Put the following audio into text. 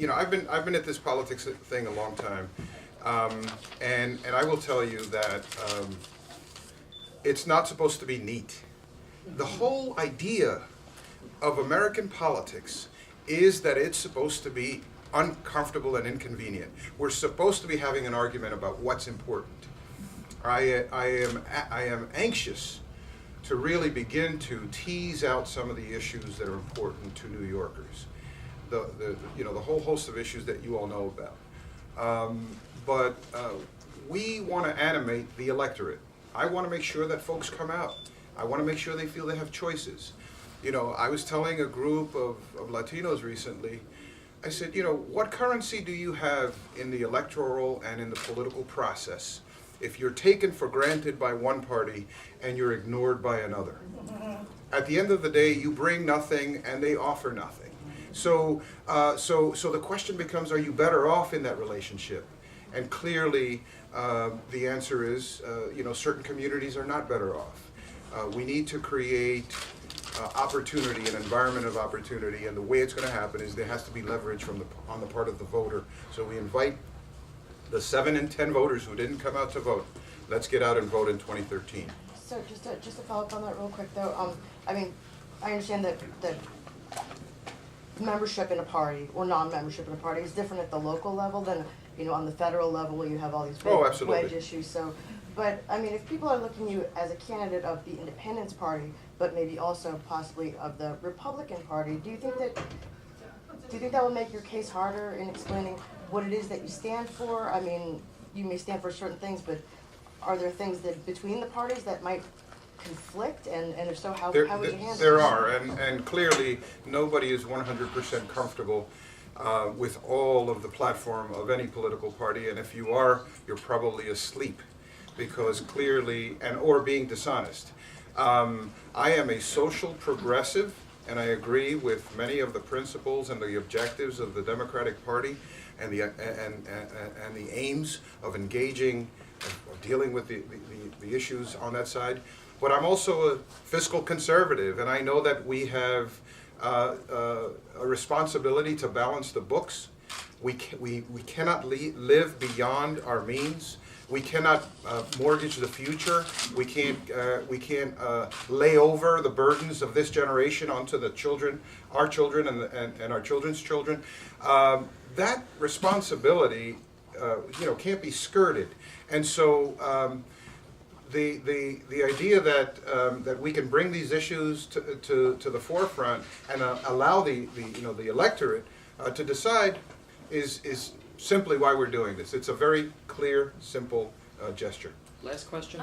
I've been at this politics thing a long time, and I will tell you that it's not supposed to be neat. The whole idea of American politics is that it's supposed to be uncomfortable and inconvenient. We're supposed to be having an argument about what's important. I am anxious to really begin to tease out some of the issues that are important to New Yorkers. The whole host of issues that you all know about. But we want to animate the electorate. I want to make sure that folks come out. I want to make sure they feel they have choices. I was telling a group of Latinos recently, I said, what currency do you have in the electoral and in the political process if you're taken for granted by one party and you're ignored by another? At the end of the day, you bring nothing and they offer nothing. So the question becomes, are you better off in that relationship? And clearly, the answer is, certain communities are not better off. We need to create opportunity, an environment of opportunity, and the way it's going to happen is there has to be leverage on the part of the voter. So we invite the 7 in 10 voters who didn't come out to vote. Let's get out and vote in 2013. So just to follow up on that real quick, though, I understand that membership in a party or non-membership in a party is different at the local level than on the federal level where you have all these wedge issues. So, but if people are looking at you as a candidate of the Independence Party, but maybe also possibly of the Republican Party, do you think that will make your case harder in explaining what it is that you stand for? You may stand for certain things, but are there things that between the parties that might conflict, and if so, how would you handle it? There are, and clearly nobody is 100% comfortable with all of the platform of any political party, and if you are, you're probably asleep, because clearly, or being dishonest. I am a social progressive, and I agree with many of the principles and the objectives of the Democratic Party and the aims of engaging, of dealing with the issues on that side. But I'm also a fiscal conservative, and I know that we have a responsibility to balance the books. We cannot live beyond our means. We cannot mortgage the future. We can't lay over the burdens of this generation onto the children, our children, and our children's children. That responsibility, can't be skirted. And so the idea that we can bring these issues to the forefront and allow the electorate to decide is simply why we're doing this. It's a very clear, simple gesture. Last question.